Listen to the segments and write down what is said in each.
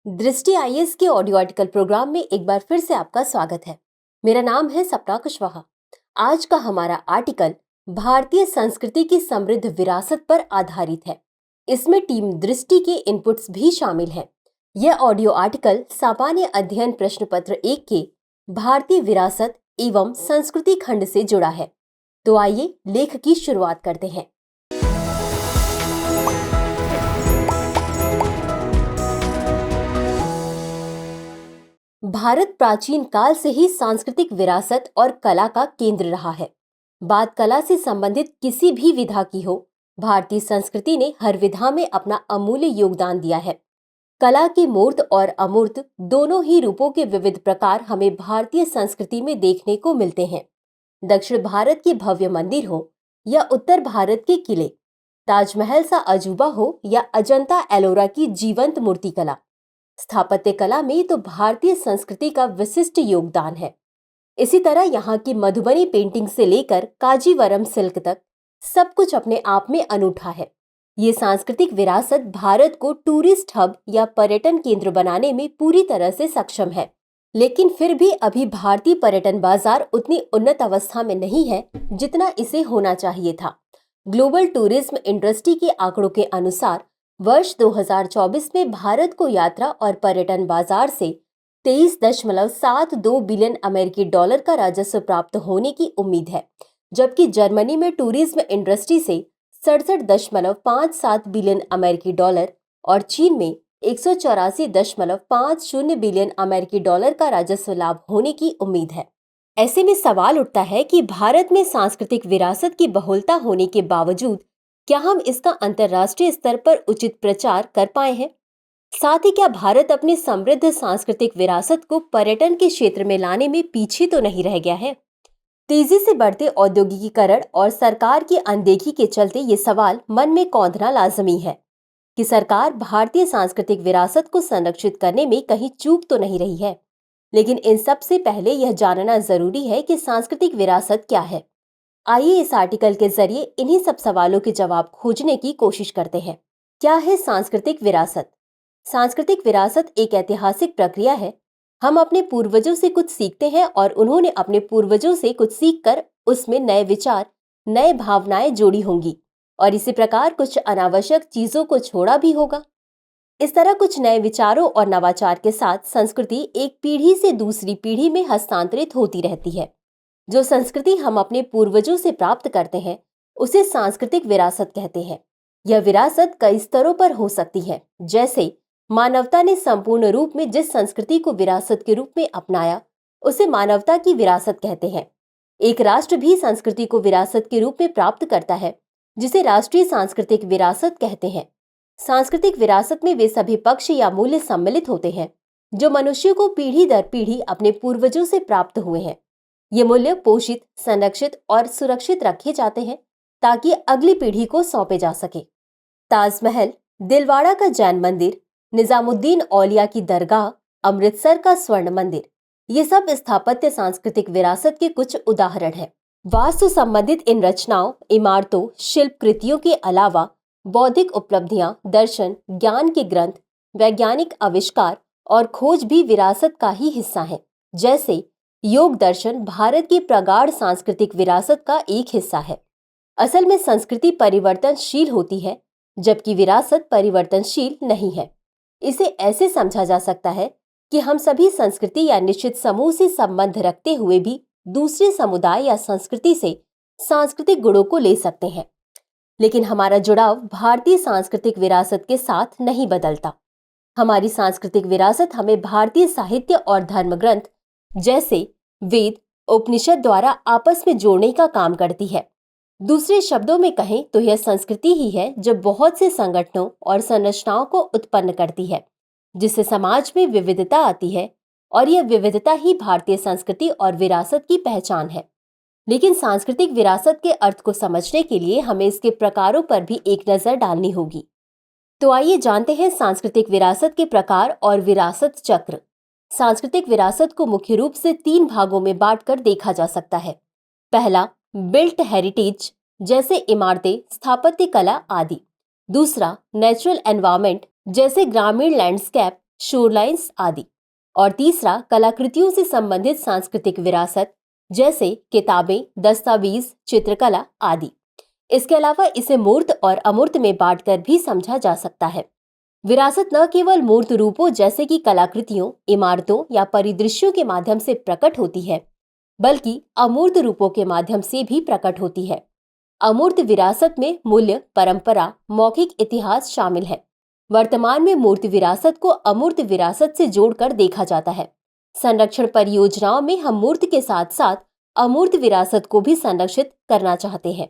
दृष्टि आईएएस के audio article programme में एक बार फिर से आपका स्वागत है। मेरा नाम है सपना कुशवाहा। आज का हमारा आर्टिकल भारतीय संस्कृति की समृद्ध विरासत पर आधारित है। इसमें टीम दृष्टि के इनपुट्स भी शामिल हैं। यह ऑडियो आर्टिकल सामान्य अध्ययन प्रश्न पत्र 1 के भारतीय विरासत एवं संस्कृति खंड से जुड़ा है। तो आइए लेख की शुरुआत करते हैं। भारत प्राचीन काल से ही सांस्कृतिक विरासत और कला का केंद्र रहा है। बात कला से संबंधित किसी भी विधा की हो, भारतीय संस्कृति ने हर विधा में अपना अमूल्य योगदान दिया है। कला के मूर्त और अमूर्त दोनों ही रूपों के विविध प्रकार हमें भारतीय संस्कृति में देखने को मिलते हैं। दक्षिण भारत के भव्य मंदिर हो या उत्तर भारत के किले, ताजमहल सा अजूबा हो या अजंता एलोरा की जीवंत मूर्ति कला, स्थापत्य कला में तो भारतीय संस्कृति का विशिष्ट योगदान है। इसी तरह यहाँ की मधुबनी पेंटिंग से लेकर कांजीवरम सिल्क तक सब कुछ अपने आप में अनूठा है। ये सांस्कृतिक विरासत भारत को टूरिस्ट हब या पर्यटन केंद्र बनाने में पूरी तरह से सक्षम है। लेकिन फिर भी अभी भारतीय पर्यटन बाजार उतनी उन्नत अवस्था में नहीं है जितना इसे होना चाहिए था। ग्लोबल टूरिज्म इंडस्ट्री के आंकड़ों के अनुसार वर्ष 2024 में भारत को यात्रा और पर्यटन बाजार से 23.72 बिलियन अमेरिकी डॉलर का राजस्व प्राप्त होने की उम्मीद है, जबकि जर्मनी में टूरिज्म इंडस्ट्री से 67.57 बिलियन अमेरिकी डॉलर और चीन में 184.50 बिलियन अमेरिकी डॉलर का राजस्व लाभ होने की उम्मीद है। ऐसे में सवाल उठता है कि भारत में सांस्कृतिक विरासत की बहुलता होने के बावजूद क्या हम इसका अंतर्राष्ट्रीय स्तर पर उचित प्रचार कर पाए हैं? साथ ही क्या भारत अपनी समृद्ध सांस्कृतिक विरासत को पर्यटन के क्षेत्र में लाने में पीछे तो नहीं रह गया है? तेजी से बढ़ते औद्योगिकीकरण और सरकार की अनदेखी के चलते ये सवाल मन में कौंधना लाजमी है कि सरकार भारतीय सांस्कृतिक विरासत को संरक्षित करने में कहीं चूक तो नहीं रही है। लेकिन इन सब से पहले यह जानना जरूरी है कि सांस्कृतिक विरासत क्या है। आइए इस आर्टिकल के जरिए इन्हीं सब सवालों के जवाब खोजने की कोशिश करते हैं। क्या है सांस्कृतिक विरासत? सांस्कृतिक विरासत एक ऐतिहासिक प्रक्रिया है। हम अपने पूर्वजों से कुछ सीखते हैं और उन्होंने अपने पूर्वजों से कुछ सीखकर उसमें नए विचार, नए भावनाएं जोड़ी होंगी और इसी प्रकार कुछ अनावश्यक चीजों को छोड़ा भी होगा। इस तरह कुछ नए विचारों और नवाचार के साथ संस्कृति एक पीढ़ी से दूसरी पीढ़ी में हस्तांतरित होती रहती है। जो संस्कृति हम अपने पूर्वजों से प्राप्त करते हैं उसे सांस्कृतिक विरासत कहते हैं। यह विरासत कई स्तरों पर हो सकती है, जैसे मानवता ने संपूर्ण रूप में जिस संस्कृति को विरासत के रूप में अपनाया उसे मानवता की विरासत कहते हैं। एक राष्ट्र भी संस्कृति को विरासत के रूप में प्राप्त करता है, जिसे राष्ट्रीय सांस्कृतिक विरासत कहते हैं। सांस्कृतिक विरासत में वे सभी पक्ष या मूल्य सम्मिलित होते हैं जो मनुष्य को पीढ़ी दर पीढ़ी अपने पूर्वजों से प्राप्त हुए हैं। ये मूल्य पोषित, संरक्षित और सुरक्षित रखे जाते हैं ताकि अगली पीढ़ी को सौंपे जा सके। ताजमहल, दिलवाड़ा का जैन मंदिर, निजामुद्दीन औलिया की दरगाह, अमृतसर का स्वर्ण मंदिर, ये सब स्थापत्य सांस्कृतिक विरासत के कुछ उदाहरण हैं। वास्तु संबंधित इन रचनाओं, इमारतों, शिल्प कृतियों के अलावा बौद्धिक उपलब्धियां, दर्शन, ज्ञान के ग्रंथ, वैज्ञानिक आविष्कार और खोज भी विरासत का ही हिस्सा हैं। जैसे योग दर्शन भारत की प्रगाढ़ सांस्कृतिक विरासत का एक हिस्सा है। असल में संस्कृति परिवर्तनशील होती है, जबकि विरासत परिवर्तनशील नहीं है। इसे ऐसे समझा जा सकता है कि हम सभी संस्कृति या निश्चित समूह से संबंध रखते हुए भी दूसरे समुदाय या संस्कृति से सांस्कृतिक गुणों को ले सकते हैं, लेकिन हमारा जुड़ाव भारतीय सांस्कृतिक विरासत के साथ नहीं बदलता। हमारी सांस्कृतिक विरासत हमें भारतीय साहित्य और धर्म ग्रंथ जैसे वेद, उपनिषद द्वारा आपस में जोड़ने का काम करती है। दूसरे शब्दों में कहें तो यह संस्कृति ही है जो बहुत से संगठनों और संरचनाओं को उत्पन्न करती है, जिससे समाज में विविधता आती है और यह विविधता ही भारतीय संस्कृति और विरासत की पहचान है। लेकिन सांस्कृतिक विरासत के अर्थ को समझने के लिए हमें इसके प्रकारों पर भी एक नजर डालनी होगी। तो आइए जानते हैं सांस्कृतिक विरासत के प्रकार और विरासत चक्र। सांस्कृतिक विरासत को मुख्य रूप से 3 भागों में बांटकर देखा जा सकता है। पहला, बिल्ट हेरिटेज जैसे इमारतें, स्थापत्य कला आदि। दूसरा, नेचुरल एनवायरनमेंट जैसे ग्रामीण लैंडस्केप शोरलाइन्स आदि। और तीसरा, कलाकृतियों से संबंधित सांस्कृतिक विरासत जैसे किताबें, दस्तावेज, चित्रकला आदि। इसके अलावा इसे मूर्त और अमूर्त में बांटकर भी समझा जा सकता है। विरासत न केवल मूर्त रूपों जैसे कि कलाकृतियों, इमारतों या परिदृश्यों के माध्यम से प्रकट होती है, बल्कि अमूर्त रूपों के माध्यम से भी प्रकट होती है। अमूर्त विरासत में मूल्य, परंपरा, मौखिक इतिहास शामिल है। वर्तमान में मूर्त विरासत को अमूर्त विरासत से जोड़कर देखा जाता है। संरक्षण परियोजनाओं में हम मूर्त के साथ साथ अमूर्त विरासत को भी संरक्षित करना चाहते हैं।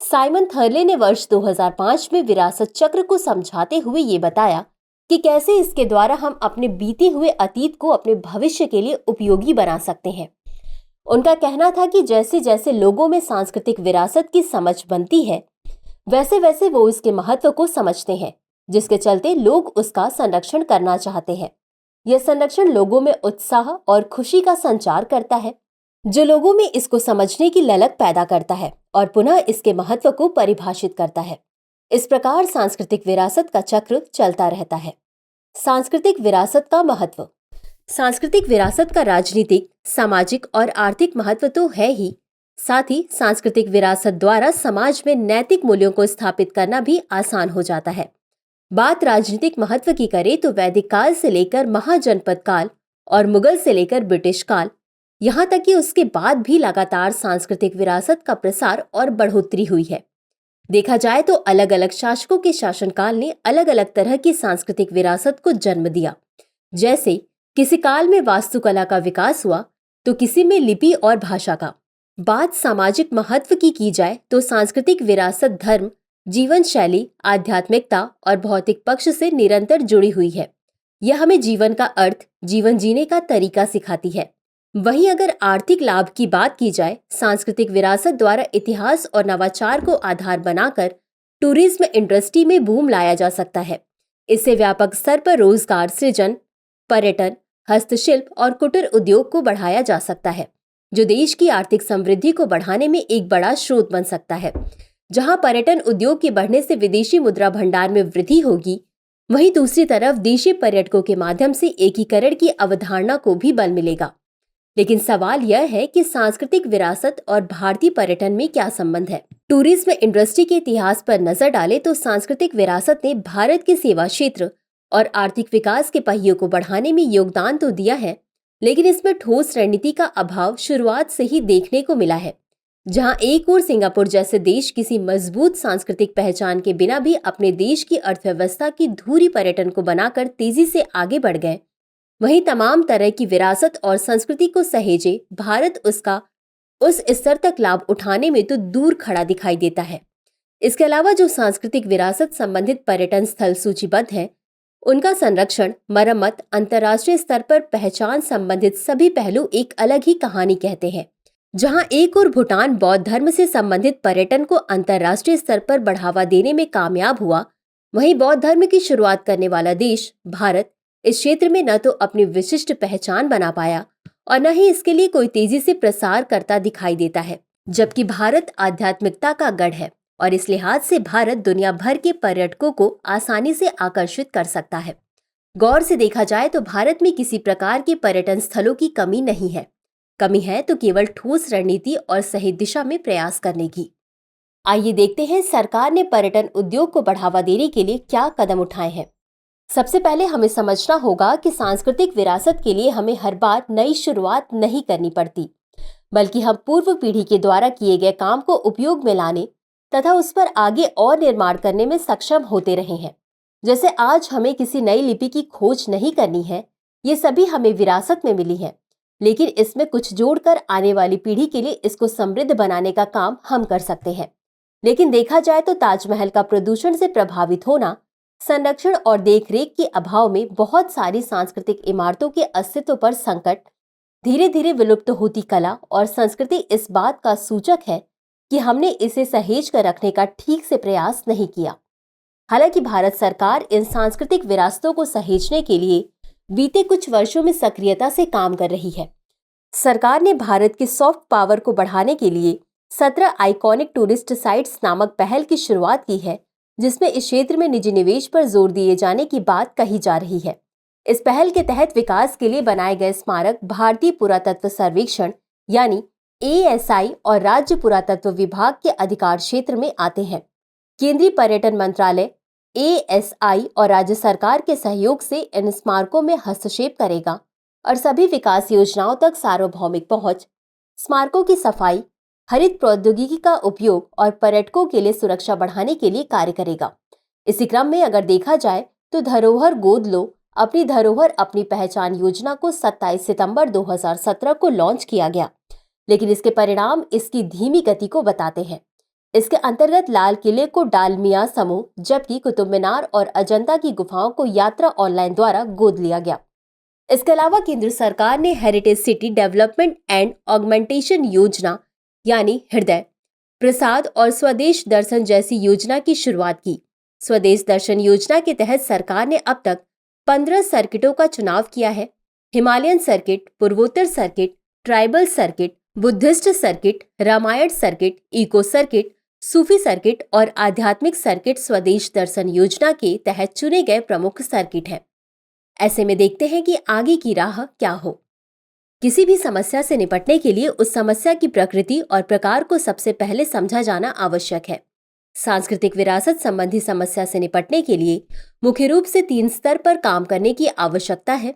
साइमन थर्ले ने वर्ष 2005 में विरासत चक्र को समझाते हुए ये बताया कि कैसे इसके द्वारा हम अपने बीते हुए अतीत को अपने भविष्य के लिए उपयोगी बना सकते हैं। उनका कहना था कि जैसे जैसे लोगों में सांस्कृतिक विरासत की समझ बनती है, वैसे वैसे वो इसके महत्व को समझते हैं, जिसके चलते लोग उसका संरक्षण करना चाहते हैं। यह संरक्षण लोगों में उत्साह और खुशी का संचार करता है, जो लोगों में इसको समझने की ललक पैदा करता है और पुनः इसके महत्व को परिभाषित करता है। इस प्रकार सांस्कृतिक विरासत का चक्र चलता रहता है। सांस्कृतिक विरासत का महत्व। सांस्कृतिक विरासत का राजनीतिक, सामाजिक और आर्थिक महत्व तो है ही, साथ ही सांस्कृतिक विरासत द्वारा समाज में नैतिक मूल्यों को स्थापित करना भी आसान हो जाता है। बात राजनीतिक महत्व की करें तो वैदिक काल से लेकर महाजनपद काल और मुगल से लेकर ब्रिटिश काल, यहाँ तक कि उसके बाद भी लगातार सांस्कृतिक विरासत का प्रसार और बढ़ोतरी हुई है। देखा जाए तो अलग अलग शासकों के शासनकाल ने अलग अलग तरह की सांस्कृतिक विरासत को जन्म दिया। जैसे किसी काल में वास्तुकला का विकास हुआ तो किसी में लिपि और भाषा का। बात सामाजिक महत्व की जाए तो सांस्कृतिक विरासत धर्म, जीवन शैली, आध्यात्मिकता और भौतिक पक्ष से निरंतर जुड़ी हुई है। यह हमें जीवन का अर्थ, जीवन जीने का तरीका सिखाती है। वहीं अगर आर्थिक लाभ की बात की जाए, सांस्कृतिक विरासत द्वारा इतिहास और नवाचार को आधार बनाकर टूरिज्म इंडस्ट्री में बूम लाया जा सकता है। इससे व्यापक स्तर पर रोजगार सृजन, पर्यटन, हस्तशिल्प और कुटीर उद्योग को बढ़ाया जा सकता है, जो देश की आर्थिक समृद्धि को बढ़ाने में एक बड़ा स्रोत बन सकता है। जहां पर्यटन उद्योग के बढ़ने से विदेशी मुद्रा भंडार में वृद्धि होगी, वहीं दूसरी तरफ देशी पर्यटकों के माध्यम से एकीकरण की अवधारणा को भी बल मिलेगा। लेकिन सवाल यह है कि सांस्कृतिक विरासत और भारतीय पर्यटन में क्या संबंध है। टूरिज्म इंडस्ट्री के इतिहास पर नजर डालें तो सांस्कृतिक विरासत ने भारत के सेवा क्षेत्र और आर्थिक विकास के पहियों को बढ़ाने में योगदान तो दिया है, लेकिन इसमें ठोस रणनीति का अभाव शुरुआत से ही देखने को मिला है। जहां एक ओर सिंगापुर जैसे देश किसी मजबूत सांस्कृतिक पहचान के बिना भी अपने देश की अर्थव्यवस्था की धुरी पर्यटन को बनाकर तेजी से आगे बढ़ गए, वहीं तमाम तरह की विरासत और संस्कृति को सहेजे भारत उसका उस स्तर तक लाभ उठाने में तो दूर खड़ा दिखाई देता है। इसके अलावा जो सांस्कृतिक विरासत संबंधित पर्यटन स्थल सूचीबद्ध हैं, उनका संरक्षण, मरम्मत, अंतर्राष्ट्रीय स्तर पर पहचान संबंधित सभी पहलू एक अलग ही कहानी कहते हैं। जहां एक और भूटान बौद्ध धर्म से संबंधित पर्यटन को अंतर्राष्ट्रीय स्तर पर बढ़ावा देने में कामयाब हुआ, वहीं बौद्ध धर्म की शुरुआत करने वाला देश भारत इस क्षेत्र में न तो अपनी विशिष्ट पहचान बना पाया और न ही इसके लिए कोई तेजी से प्रसार करता दिखाई देता है। जबकि भारत आध्यात्मिकता का गढ़ है और इस लिहाज से भारत दुनिया भर के पर्यटकों को आसानी से आकर्षित कर सकता है। गौर से देखा जाए तो भारत में किसी प्रकार के पर्यटन स्थलों की कमी नहीं है। कमी है तो केवल ठोस रणनीति और सही दिशा में प्रयास करने की। आइए देखते हैं सरकार ने पर्यटन उद्योग को बढ़ावा देने के लिए क्या कदम उठाए हैं। सबसे पहले हमें समझना होगा कि सांस्कृतिक विरासत के लिए हमें हर बार नई शुरुआत नहीं करनी पड़ती, बल्कि हम पूर्व पीढ़ी के द्वारा किए गए काम को उपयोग में लाने तथा उस पर आगे और निर्माण करने में सक्षम होते रहे हैं। जैसे आज हमें किसी नई लिपि की खोज नहीं करनी है, ये सभी हमें विरासत में मिली है, लेकिन इसमें कुछ जोड़कर आने वाली पीढ़ी के लिए इसको समृद्ध बनाने का काम हम कर सकते हैं। लेकिन देखा जाए तो ताजमहल का प्रदूषण से प्रभावित होना, संरक्षण और देखरेख के अभाव में बहुत सारी सांस्कृतिक इमारतों के अस्तित्व पर संकट, धीरे धीरे विलुप्त होती कला और संस्कृति इस बात का सूचक है कि हमने इसे सहेज कर रखने का ठीक से प्रयास नहीं किया। हालांकि भारत सरकार इन सांस्कृतिक विरासतों को सहेजने के लिए बीते कुछ वर्षों में सक्रियता से काम कर रही है। सरकार ने भारत के सॉफ्ट पावर को बढ़ाने के लिए 17 आइकॉनिक टूरिस्ट साइट्स नामक पहल की शुरुआत की है, जिसमें इस क्षेत्र में निजी निवेश पर जोर दिए जाने की बात कही जा रही है। इस पहल के तहत विकास के लिए बनाए गए स्मारक भारतीय पुरातत्व सर्वेक्षण यानी ASI और राज्य पुरातत्व विभाग के अधिकार क्षेत्र में आते हैं। केंद्रीय पर्यटन मंत्रालय ASI और राज्य सरकार के सहयोग से इन स्मारकों में हस्तक्षेप करेगा और सभी विकास योजनाओं तक सार्वभौमिक पहुंच, स्मारकों की सफाई, हरित प्रौद्योगिकी का उपयोग और पर्यटकों के लिए सुरक्षा बढ़ाने के लिए कार्य करेगा। इसी क्रम में अगर देखा जाए तो धरोहर गोद लो अपनी धरोहर अपनी पहचान योजना को 27 सितंबर 2017 को लॉन्च किया गया, लेकिन इसके परिणाम इसकी धीमी गति को बताते हैं। इसके अंतर्गत लाल किले को डालमिया समूह, जबकि कुतुब मीनार और अजंता की गुफाओं को यात्रा ऑनलाइन द्वारा गोद लिया गया। इसके अलावा केंद्र सरकार ने heritage city development and augmentation योजना यानी हृदय, प्रसाद और स्वदेश दर्शन जैसी योजना की शुरुआत की। स्वदेश दर्शन योजना के तहत सरकार ने अब तक 15 सर्किटों का चुनाव किया है। हिमालयन सर्किट, पूर्वोत्तर circuit, tribal circuit, Buddhist circuit, Ramayana circuit, eco circuit, Sufi circuit और आध्यात्मिक सर्किट स्वदेश दर्शन योजना के तहत चुने गए प्रमुख सर्किट हैं। ऐसे में देखते हैं कि आगे की राह क्या हो। किसी भी समस्या से निपटने के लिए उस समस्या की प्रकृति और प्रकार को सबसे पहले समझा जाना आवश्यक है। सांस्कृतिक विरासत संबंधी समस्या से निपटने के लिए मुख्य रूप से 3 स्तर पर काम करने की आवश्यकता है।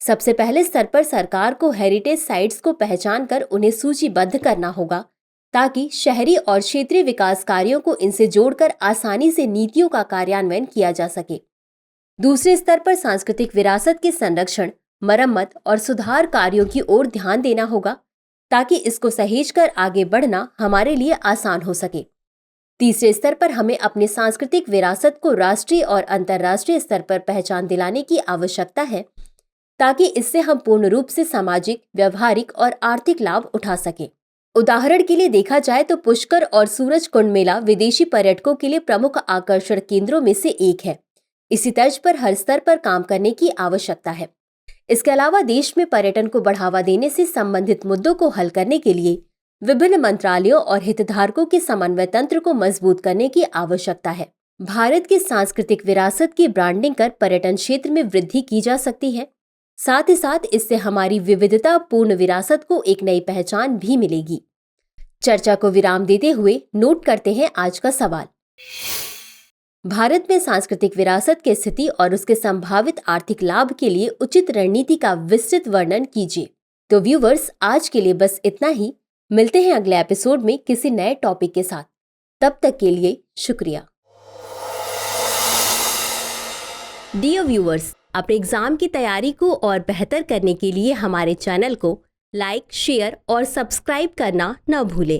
सबसे पहले स्तर पर सरकार को हेरिटेज साइट्स को पहचान कर उन्हें सूचीबद्ध करना होगा, ताकि शहरी और क्षेत्रीय विकास कार्यों को इनसे जोड़कर आसानी से नीतियों का कार्यान्वयन किया जा सके। दूसरे स्तर पर सांस्कृतिक विरासत के संरक्षण, मरम्मत और सुधार कार्यों की ओर ध्यान देना होगा, ताकि इसको सहेजकर आगे बढ़ना हमारे लिए आसान हो सके। तीसरे स्तर पर हमें अपने सांस्कृतिक विरासत को राष्ट्रीय और अंतर्राष्ट्रीय स्तर पर पहचान दिलाने की आवश्यकता है, ताकि इससे हम पूर्ण रूप से सामाजिक, व्यवहारिक और आर्थिक लाभ उठा सकें। उदाहरण के लिए देखा जाए तो पुष्कर और सूरज कुंड मेला विदेशी पर्यटकों के लिए प्रमुख आकर्षण केंद्रों में से एक है। इसी तर्ज पर हर स्तर पर काम करने की आवश्यकता है। इसके अलावा देश में पर्यटन को बढ़ावा देने से संबंधित मुद्दों को हल करने के लिए विभिन्न मंत्रालयों और हितधारकों के समन्वय तंत्र को मजबूत करने की आवश्यकता है। भारत की सांस्कृतिक विरासत की ब्रांडिंग कर पर्यटन क्षेत्र में वृद्धि की जा सकती है। साथ ही साथ इससे हमारी विविधता पूर्ण विरासत को एक नई पहचान भी मिलेगी। चर्चा को विराम देते हुए नोट करते हैं आज का सवाल। भारत में सांस्कृतिक विरासत की स्थिति और उसके संभावित आर्थिक लाभ के लिए उचित रणनीति का विस्तृत वर्णन कीजिए। तो व्यूवर्स, आज के लिए बस इतना ही। मिलते हैं अगले एपिसोड में किसी नए टॉपिक के साथ। तब तक के लिए शुक्रिया। डियर व्यूअर्स, अपने एग्जाम की तैयारी को और बेहतर करने के लिए हमारे चैनल को लाइक, शेयर और सब्सक्राइब करना न भूलें।